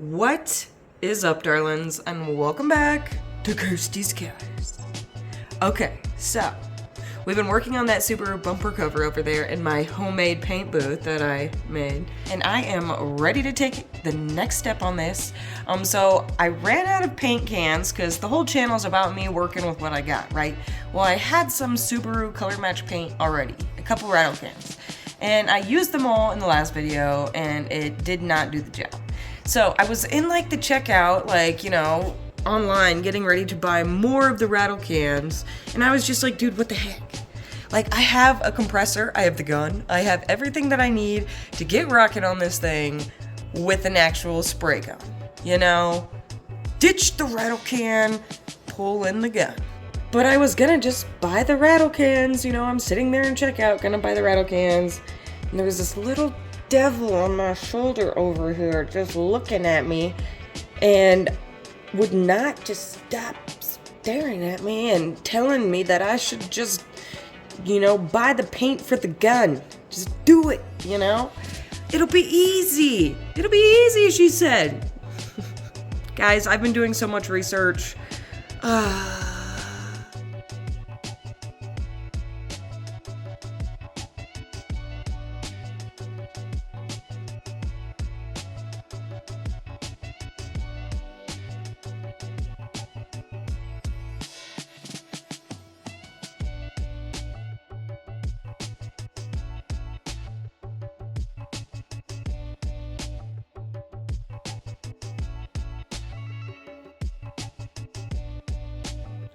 What is up, darlings, and welcome back to Kirsties'Karz. Okay, so we've been working on that Subaru bumper cover over there in my homemade paint booth that I made, and I am ready to take the next step on this. So I ran out of paint cans because the whole channel is about me working with what I got, right? Well, I had some Subaru color match paint already, a couple rattle cans, and I used them all in the last video, and it did not do the job. So I was in like the checkout, like, you know, online getting ready to buy more of the rattle cans, and I was just like, dude, what the heck? Like, I have a compressor, I have the gun, I have everything that I need to get rocking on this thing with an actual spray gun, you know? Ditch the rattle can, pull in the gun. But I was gonna just buy the rattle cans, you know, I'm sitting there in checkout, gonna buy the rattle cans, and there was this little devil on my shoulder over here just looking at me and would not just stop staring at me and telling me that I should just, you know, buy the paint for the gun. Just do it, you know? It'll be easy. It'll be easy, she said. Guys, I've been doing so much research.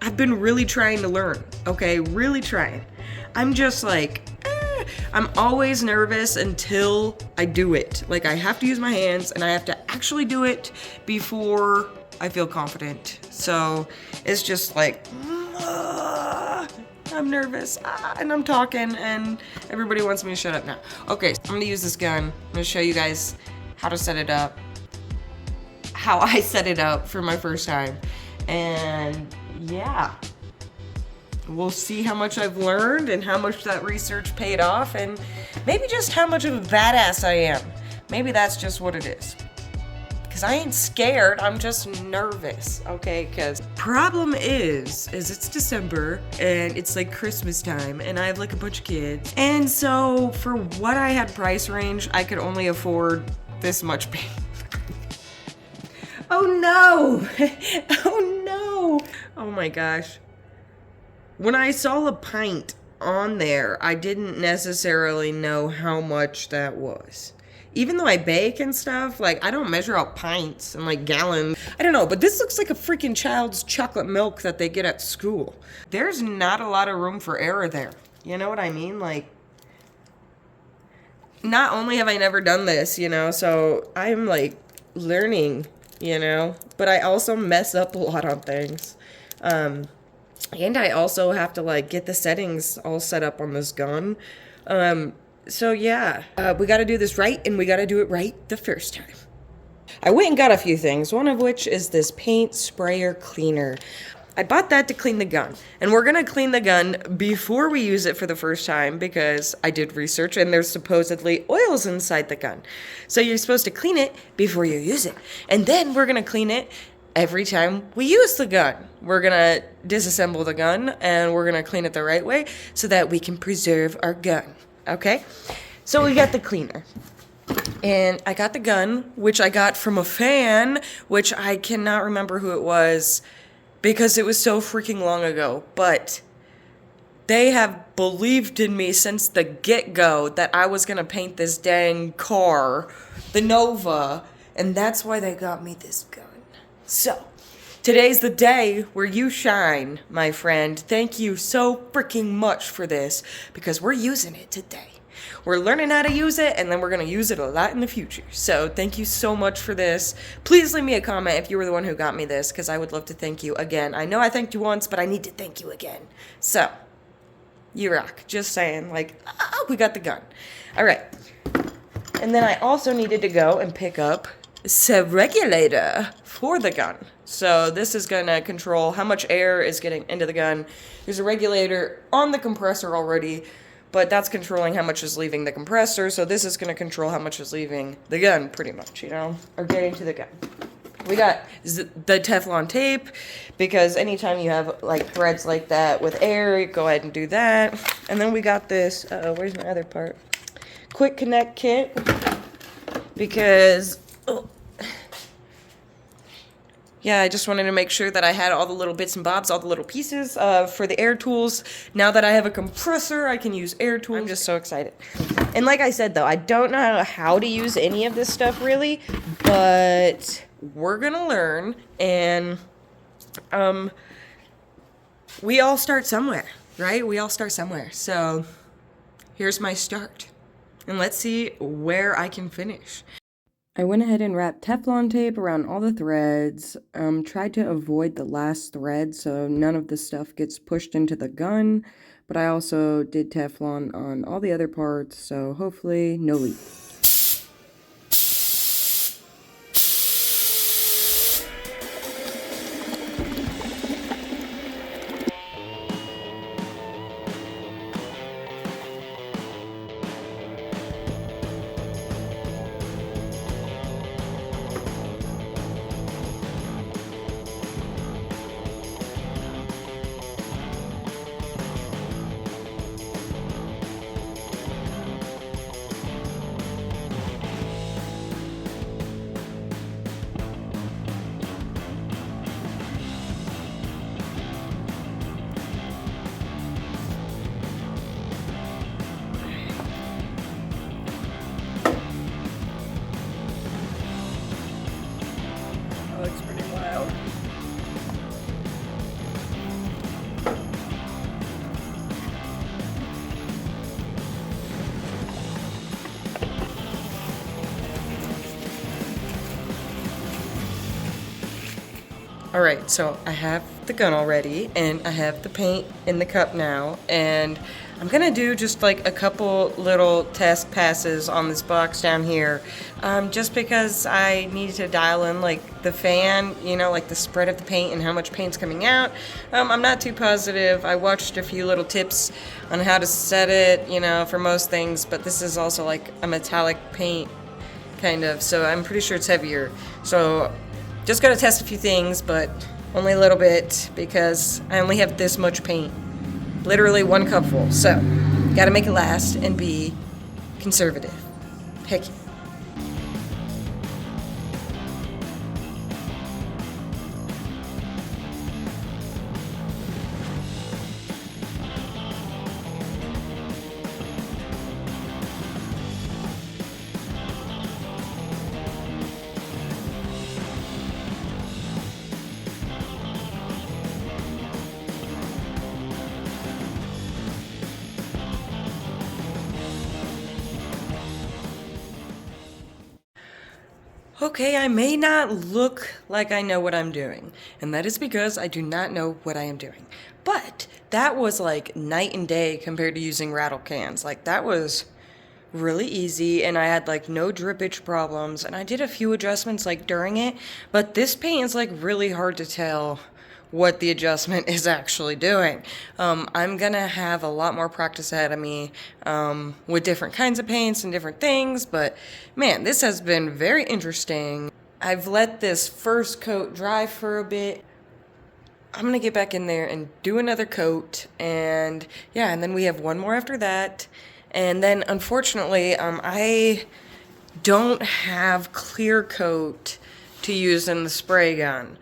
I've been really trying to learn, okay? Really trying. I'm just like, I'm always nervous until I do it. Like, I have to use my hands and I have to actually do it before I feel confident. So it's just like, I'm nervous and I'm talking and everybody wants me to shut up now. Okay, so I'm gonna use this gun. I'm gonna show you guys how to set it up, how I set it up for my first time. And yeah, we'll see how much I've learned and how much that research paid off, and maybe just how much of a badass I am. Maybe that's just what it is. Because I ain't scared, I'm just nervous, okay? Because problem is it's December, and it's like Christmas time, and I have like a bunch of kids. And so for what I had price range, I could only afford this much paint. Oh no! Oh no! Oh my gosh. When I saw a pint on there, I didn't necessarily know how much that was. Even though I bake and stuff, like, I don't measure out pints and like gallons. I don't know, but this looks like a freaking child's chocolate milk that they get at school. There's not a lot of room for error there. You know what I mean? Like, not only have I never done this, you know, so I'm like learning, you know, but I also mess up a lot on things. And I also have to like get the settings all set up on this gun. So yeah, we got to do this right, and we got to do it right the first time. I went and got a few things, one of which is this paint sprayer cleaner. I bought that to clean the gun, and we're gonna clean the gun before we use it for the first time because I did research and there's supposedly oils inside the gun. So you're supposed to clean it before you use it, and then we're gonna clean it every time we use the gun. We're gonna disassemble the gun and we're gonna clean it the right way so that we can preserve our gun, okay? So we got the cleaner. And I got the gun, which I got from a fan, which I cannot remember who it was, because it was so freaking long ago, but they have believed in me since the get-go that I was gonna paint this dang car, the Nova, and that's why they got me this gun. So, today's the day where you shine, my friend. Thank you so freaking much for this, because we're using it today. We're learning how to use it, and then we're going to use it a lot in the future. So thank you so much for this. Please leave me a comment if you were the one who got me this, because I would love to thank you again. I know I thanked you once, but I need to thank you again. So, you rock. Just saying, like, we got the gun. All right. And then I also needed to go and pick up a regulator for the gun. So this is going to control how much air is getting into the gun. There's a regulator on the compressor already, but that's controlling how much is leaving the compressor, so this is going to control how much is leaving the gun, pretty much, you know, or getting to the gun. We got the Teflon tape, because anytime you have like threads like that with air, go ahead and do that. And then we got this, where's my other part? Quick connect kit, because, yeah, I just wanted to make sure that I had all the little bits and bobs, all the little pieces for the air tools. Now that I have a compressor, I can use air tools. I'm just so excited. And like I said, though, I don't know how to use any of this stuff really, but we're gonna learn, and we all start somewhere, right? We all start somewhere. So here's my start, and let's see where I can finish. I went ahead and wrapped Teflon tape around all the threads, tried to avoid the last thread so none of the stuff gets pushed into the gun, but I also did Teflon on all the other parts, so hopefully no leak. Looks pretty wild. Alright, so I have the gun already, and I have the paint in the cup now, and I'm gonna do just like a couple little test passes on this box down here, just because I need to dial in like the fan, you know, like the spread of the paint and how much paint's coming out. I'm not too positive. I watched a few little tips on how to set it, you know, for most things, but this is also like a metallic paint, kind of, so I'm pretty sure it's heavier. So just gotta test a few things, but only a little bit, because I only have this much paint. Literally 1 cup full, so gotta make it last and be conservative. Heck yeah. Okay, I may not look like I know what I'm doing, and that is because I do not know what I am doing. But that was like night and day compared to using rattle cans. Like, that was really easy, and I had like no drippage problems, and I did a few adjustments like during it, but this paint is like really hard to tell what the adjustment is actually doing. I'm gonna have a lot more practice ahead of me with different kinds of paints and different things, but man, this has been very interesting. I've let this first coat dry for a bit. I'm gonna get back in there and do another coat, and yeah, and then we have one more after that. And then unfortunately, I don't have clear coat to use in the spray gun.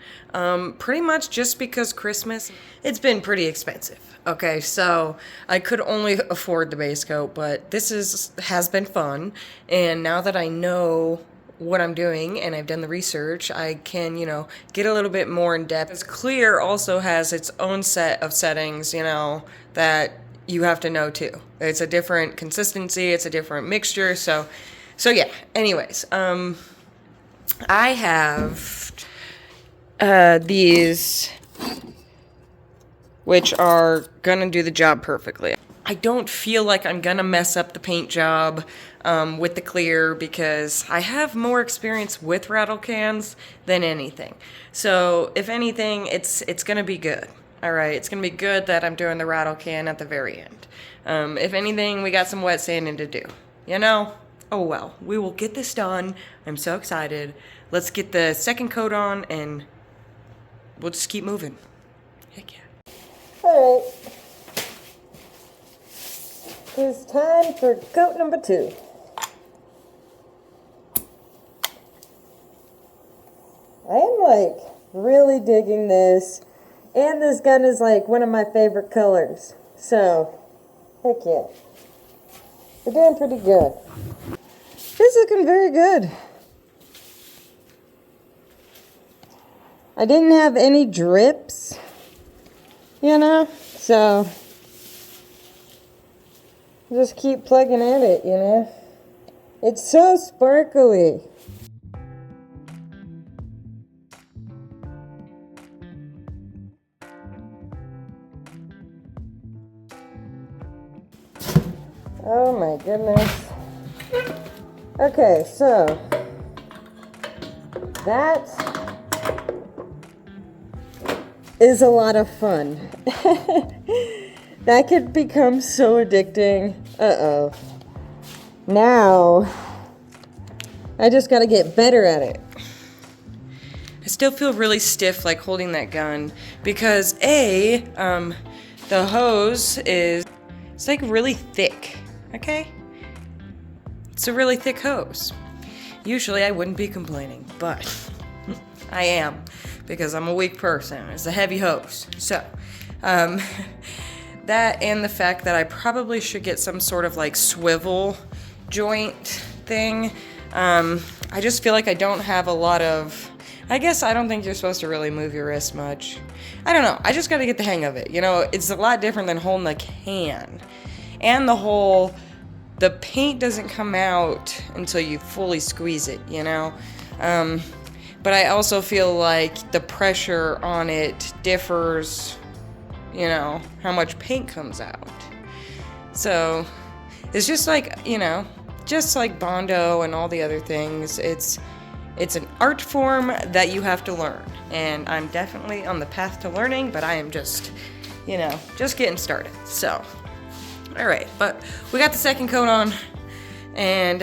Pretty much just because Christmas, it's been pretty expensive. Okay, so I could only afford the base coat, but this has been fun. And now that I know what I'm doing and I've done the research, I can, you know, get a little bit more in depth. Because clear also has its own set of settings, you know, that you have to know too. It's a different consistency, it's a different mixture, so yeah. Anyways, I have these, which are gonna do the job perfectly. I don't feel like I'm gonna mess up the paint job with the clear, because I have more experience with rattle cans than anything. So if anything, it's gonna be good. All right, it's gonna be good that I'm doing the rattle can at the very end. If anything, we got some wet sanding to do, you know? Oh well, we will get this done. I'm so excited. let's get the second coat on and we'll just keep moving. Heck yeah. All right. It's time for coat number 2. I am like really digging this, and this gun is like one of my favorite colors. So, heck yeah. We're doing pretty good. It's looking very good. I didn't have any drips, you know, so just keep plugging at it, you know. It's so sparkly. Oh my goodness. Okay, so that is a lot of fun. That could become so addicting. Uh-oh. Now, I just gotta get better at it. I still feel really stiff like holding that gun because the hose it's like really thick, okay? It's a really thick hose. Usually I wouldn't be complaining, but I am because I'm a weak person. It's a heavy hose. So, that and the fact that I probably should get some sort of like swivel joint thing. I just feel like I don't have a lot of, I guess I don't think you're supposed to really move your wrist much. I don't know. I just got to get the hang of it. You know, it's a lot different than holding a can. And the paint doesn't come out until you fully squeeze it, you know? But I also feel like the pressure on it differs, you know, how much paint comes out. So it's just like, you know, just like Bondo and all the other things, it's an art form that you have to learn. And I'm definitely on the path to learning, but I am just, you know, just getting started. So, all right, but we got the second coat on. And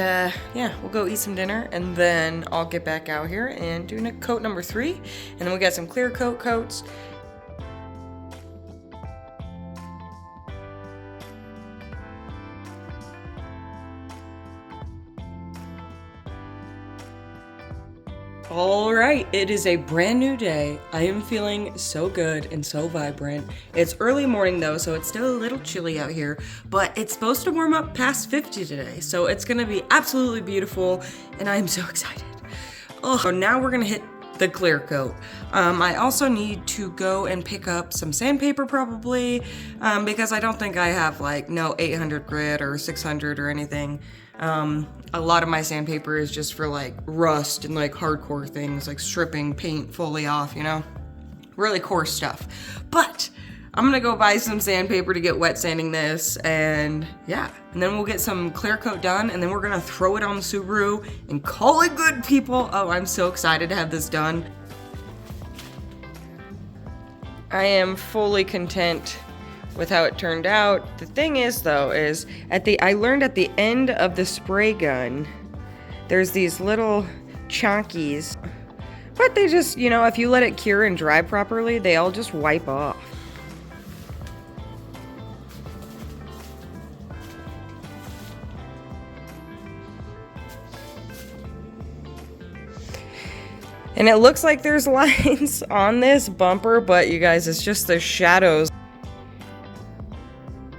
yeah, we'll go eat some dinner, and then I'll get back out here and do coat number 3. And then we got some clear coat coats. All right, it is a brand new day. I am feeling so good and so vibrant. It's early morning though, so it's still a little chilly out here, but it's supposed to warm up past 50 today, so it's gonna be absolutely beautiful, and I am so excited. Oh, so now we're gonna hit the clear coat. I also need to go and pick up some sandpaper probably, because I don't think I have like no 800 grit or 600 or anything. A lot of my sandpaper is just for like rust and like hardcore things, like stripping paint fully off, you know? Really coarse stuff. But I'm gonna go buy some sandpaper to get wet sanding this, and yeah. And then we'll get some clear coat done, and then we're gonna throw it on the Subaru and call it good, people. Oh, I'm so excited to have this done. I am fully content with how it turned out. The thing is though, is I learned at the end of the spray gun, there's these little chonkies, but they just, you know, if you let it cure and dry properly, they all just wipe off. And it looks like there's lines on this bumper, but you guys, it's just the shadows.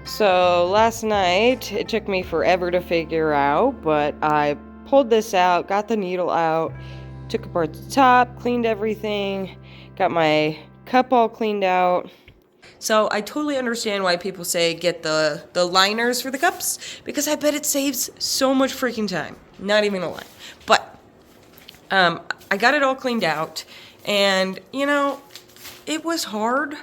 So last night, it took me forever to figure out, but I pulled this out, got the needle out, took apart the top, cleaned everything, got my cup all cleaned out. So I totally understand why people say get the liners for the cups, because I bet it saves so much freaking time. Not even a lie. But I got it all cleaned out, and you know, it was hard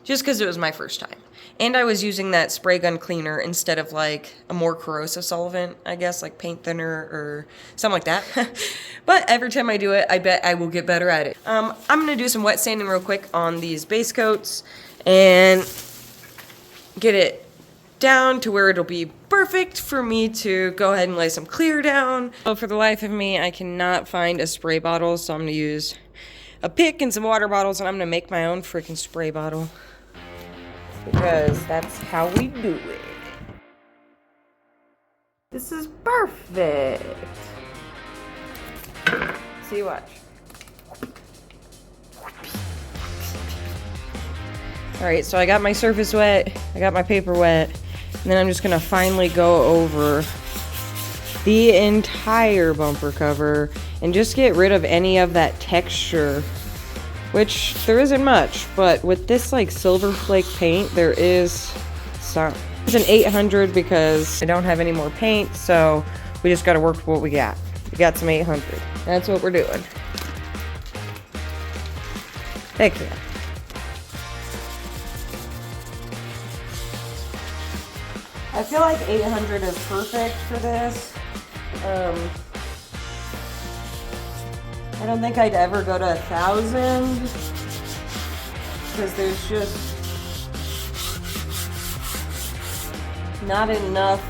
just because it was my first time. And I was using that spray gun cleaner instead of like a more corrosive solvent, I guess, like paint thinner or something like that. But every time I do it, I bet I will get better at it. I'm gonna do some wet sanding real quick on these base coats and get it down to where it'll be perfect for me to go ahead and lay some clear down. So for the life of me, I cannot find a spray bottle, so I'm gonna use a pick and some water bottles, and I'm gonna make my own freaking spray bottle. Because that's how we do it. This is perfect. See, watch. Alright, so I got my surface wet, I got my paper wet, and then I'm just gonna finally go over the entire bumper cover and just get rid of any of that texture, which there isn't much, but with this like silver flake paint, there is some. It's an 800 because I don't have any more paint, so we just gotta work with what we got. We got some 800. That's what we're doing. Heck yeah. I feel like 800 is perfect for this. I don't think I'd ever go to 1,000 because there's just not enough,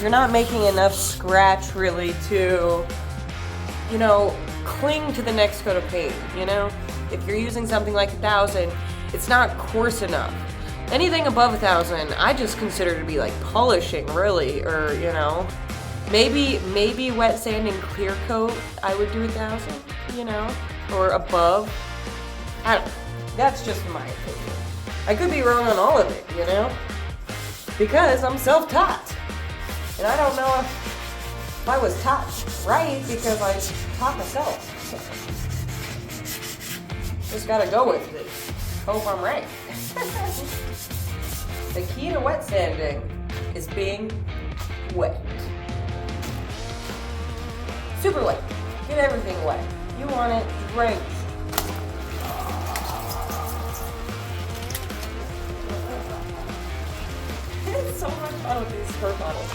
you're not making enough scratch really to, you know, cling to the next coat of paint, you know? If you're using something like 1,000, it's not coarse enough. Anything above 1,000, I just consider to be like polishing, really, or you know, maybe wet sand and clear coat. I would do 1,000, you know, or above. I don't know. That's just my opinion. I could be wrong on all of it, you know, because I'm self-taught, and I don't know if I was taught right because I taught myself. Just gotta go with it. Hope I'm right. The key to wet sanding is being wet. Super wet. Get everything wet. You want it drenched. It's so much fun with these squirt bottles.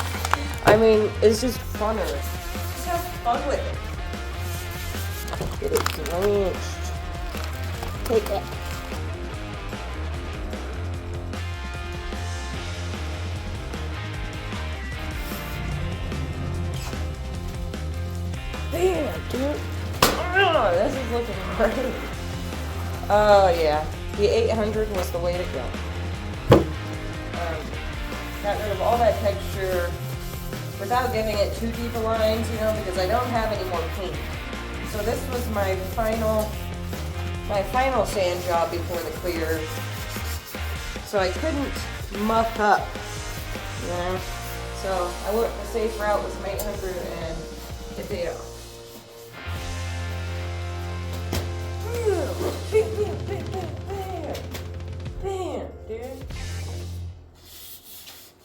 I mean, it's just funner. Just have fun with it. Get it drenched. Take it. Damn, dude. Oh, this is looking great. Oh, yeah. The 800 was the way to go. Got rid of all that texture without giving it too deep a lines, you know, because I don't have any more paint. So this was my final sand job before the clear. So I couldn't muck up, you know. So I went the safe route with some 800 and it paid off. Bam, bam, bam, bam, bam. Bam, dude.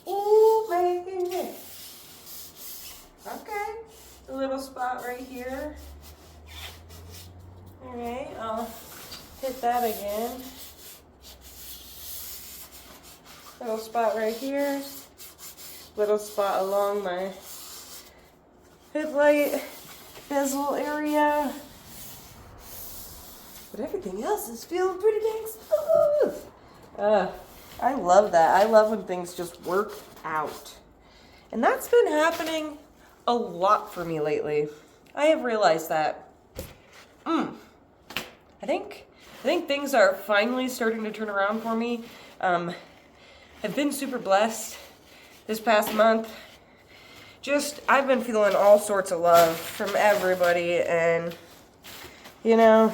Ooh, baby. Okay. A little spot right here. Alright, I'll hit that again. Little spot right here. Little spot along my headlight bezel area. But everything else is feeling pretty dang smooth. I love that. I love when things just work out. And that's been happening a lot for me lately. I have realized that. I think things are finally starting to turn around for me. I've been super blessed this past month. I've been feeling all sorts of love from everybody, and you know,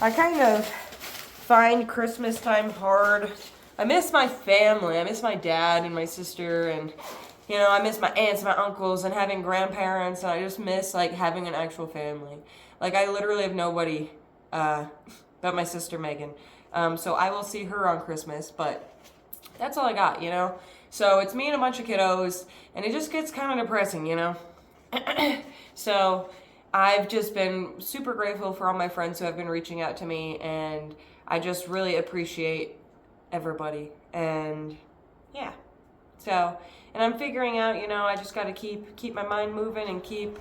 I kind of find Christmas time hard. I miss my family. I miss my dad and my sister, and you know, I miss my aunts and my uncles and having grandparents, and I just miss like having an actual family. Like I literally have nobody but my sister Megan. So I will see her on Christmas, but that's all I got, you know? So it's me and a bunch of kiddos, and it just gets kind of depressing, you know? So I've just been super grateful for all my friends who have been reaching out to me, and I just really appreciate everybody. And yeah, so, and I'm figuring out, you know, I just got to keep my mind moving and keep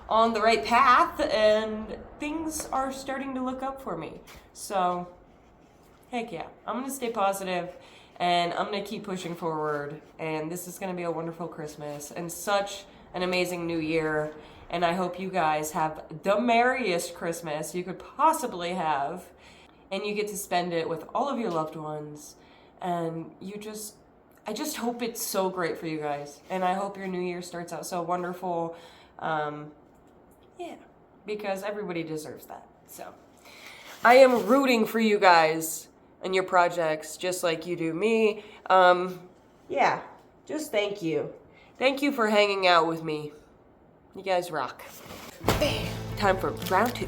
on the right path, and things are starting to look up for me. So heck yeah, I'm gonna stay positive And I'm going to keep pushing forward. And this is going to be a wonderful Christmas and such an amazing new year. And I hope you guys have the merriest Christmas you could possibly have. And you get to spend it with all of your loved ones. And I just hope it's so great for you guys. And I hope your new year starts out so wonderful. Yeah, because everybody deserves that. So I am rooting for you guys and your projects just like you do me. Yeah, just thank you. Thank you for hanging out with me. You guys rock. Bam. Time for round 2.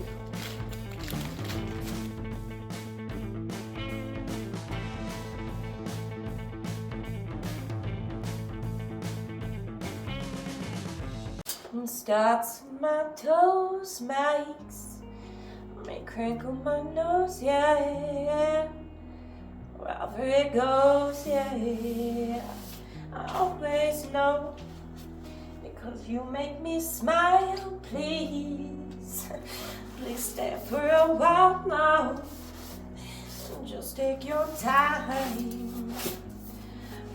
Starts my toes, makes me crinkle my nose, yeah. Wherever it goes, yeah. I always know, because you make me smile, please. Please stay for a while now. Just take your time.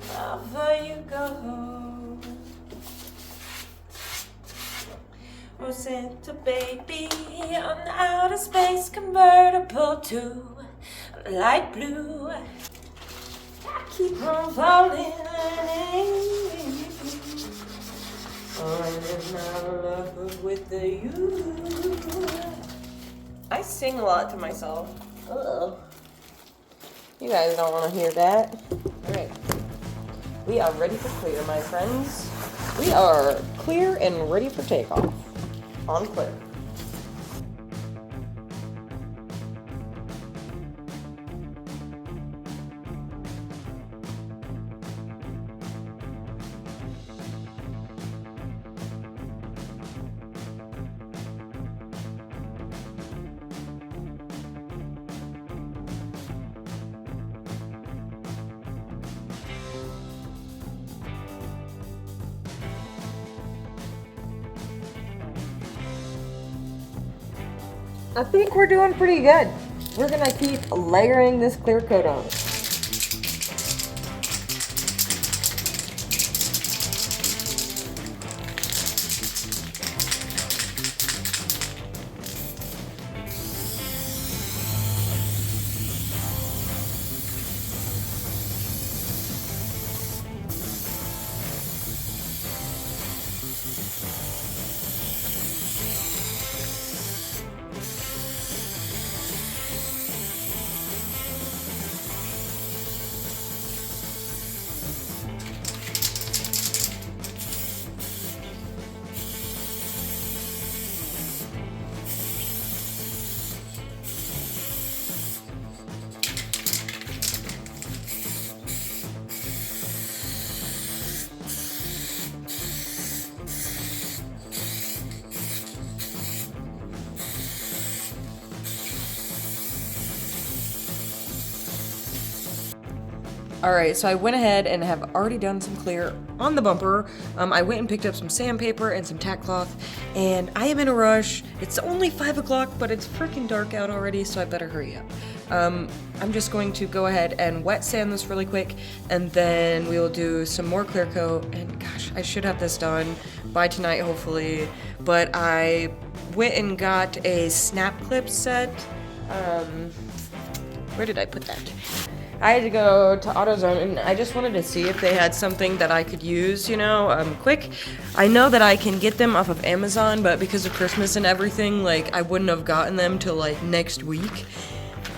Wherever you go. Was sent a baby on outer space convertible to light blue. I keep on falling. I'm not in love with you. I sing a lot to myself. Ugh. You guys don't want to hear that. Alright. We are ready for clear, my friends. We are clear and ready for takeoff. On clear. I think we're doing pretty good. We're gonna keep layering this clear coat on. Alright, so I went ahead and have already done some clear on the bumper. I went and picked up some sandpaper and some tack cloth, and I am in a rush. It's only 5 o'clock, but it's freaking dark out already, so I better hurry up. I'm just going to go ahead and wet sand this really quick, and then we will do some more clear coat, and gosh, I should have this done by tonight, hopefully. But I went and got a snap clip set. Where did I put that? I had to go to AutoZone, and I just wanted to see if they had something that I could use, quick. I know that I can get them off of Amazon, but because of Christmas and everything, I wouldn't have gotten them till, next week.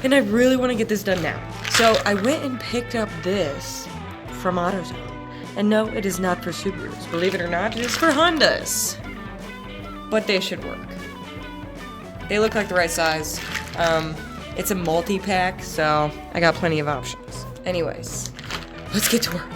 And I really want to get this done now. So I went and picked up this from AutoZone. And no, it is not for Subarus. Believe it or not, it is for Hondas. But they should work. They look like the right size. It's a multi-pack, so I got plenty of options. Anyways, let's get to work.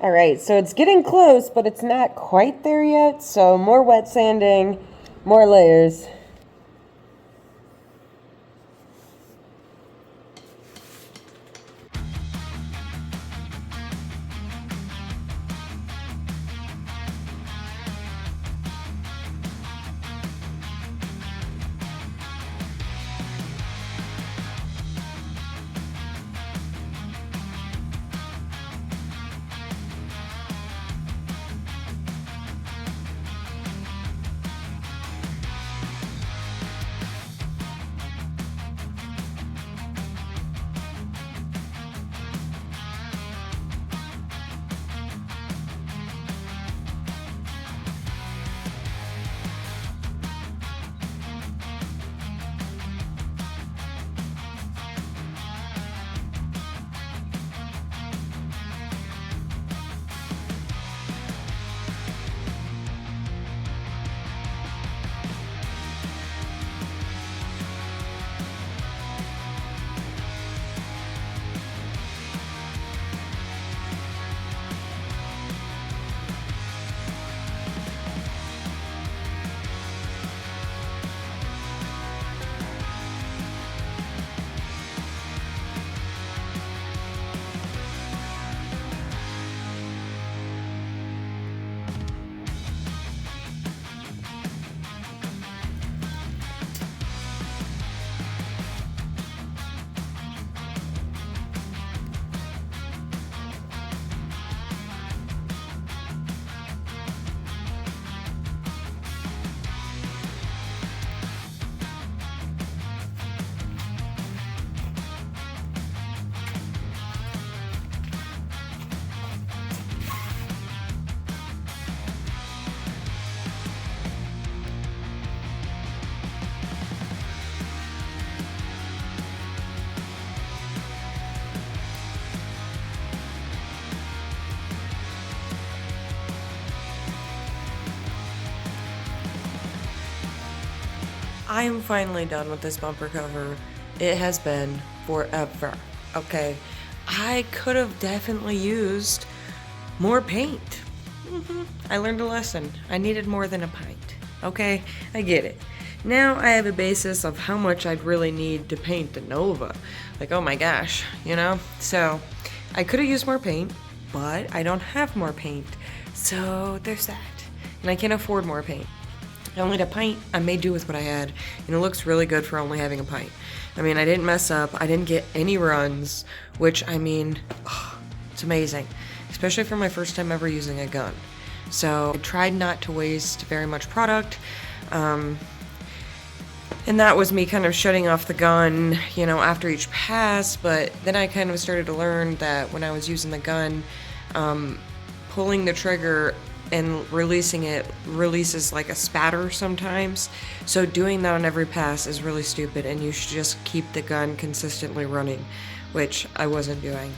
All right, so it's getting close, but it's not quite there yet. So more wet sanding, more layers. I am finally done with this bumper cover. It has been forever, okay? I could have definitely used more paint. I learned a lesson. I needed more than a pint, okay? I get it. Now I have a basis of how much I'd really need to paint the Nova. Like, oh my gosh, you know? So, I could have used more paint, but I don't have more paint. So, there's that. And I can't afford more paint. I only had a pint. I made do with what I had, and it looks really good for only having a pint. I mean, I didn't mess up. I didn't get any runs, which, I mean, it's amazing, especially for my first time ever using a gun. So I tried not to waste very much product, and that was me kind of shutting off the gun, you know, after each pass. But then I kind of started to learn that when I was using the gun, pulling the trigger and releasing it releases like a spatter sometimes. So doing that on every pass is really stupid, and you should just keep the gun consistently running, which I wasn't doing.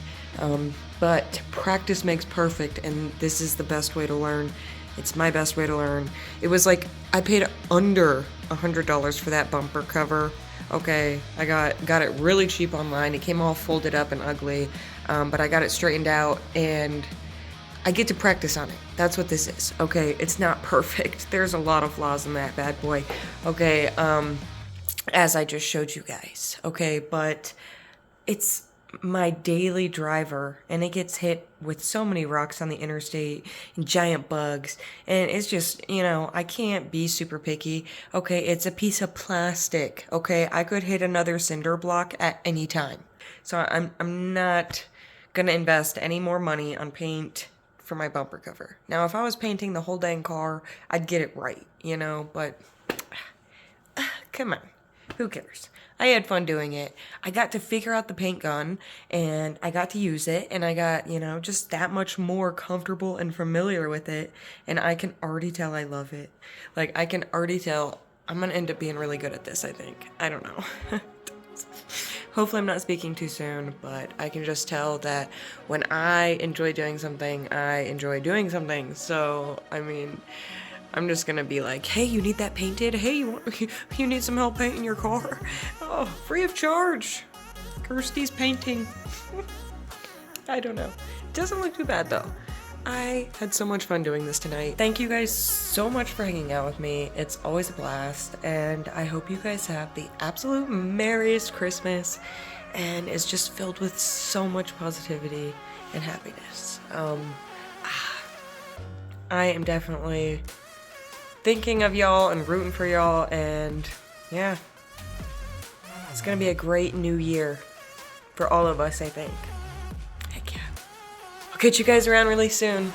But practice makes perfect, and this is the best way to learn. It's my best way to learn. It was like I paid under $100 for that bumper cover. Okay, I got it really cheap online. It came all folded up and ugly, but I got it straightened out, and I get to practice on it. That's what this is, okay? It's not perfect. There's a lot of flaws in that bad boy, okay? As I just showed you guys, okay? But it's my daily driver, and it gets hit with so many rocks on the interstate and giant bugs, and it's just, you know, I can't be super picky, okay? It's a piece of plastic, okay? I could hit another cinder block at any time. So I'm not gonna invest any more money on paint for my bumper cover. Now, if I was painting the whole dang car, I'd get it right, you know, but come on, who cares? I had fun doing it. I got to figure out the paint gun, and I got to use it, and I got, you know, just that much more comfortable and familiar with it, and I can already tell I love it. Like, I can already tell I'm gonna end up being really good at this, I think. I don't know. Hopefully I'm not speaking too soon, but I can just tell that when I enjoy doing something, I enjoy doing something. So, I mean, I'm just gonna be like, hey, you need that painted? Hey, you need some help painting your car? Oh, free of charge. Kirsti's painting. I don't know. It doesn't look too bad though. I had so much fun doing this tonight. Thank you guys so much for hanging out with me. It's always a blast, and I hope you guys have the absolute merriest Christmas and is just filled with so much positivity and happiness. I am definitely thinking of y'all and rooting for y'all, and yeah, it's gonna be a great new year for all of us, I think. Heck yeah. I'll catch you guys around really soon.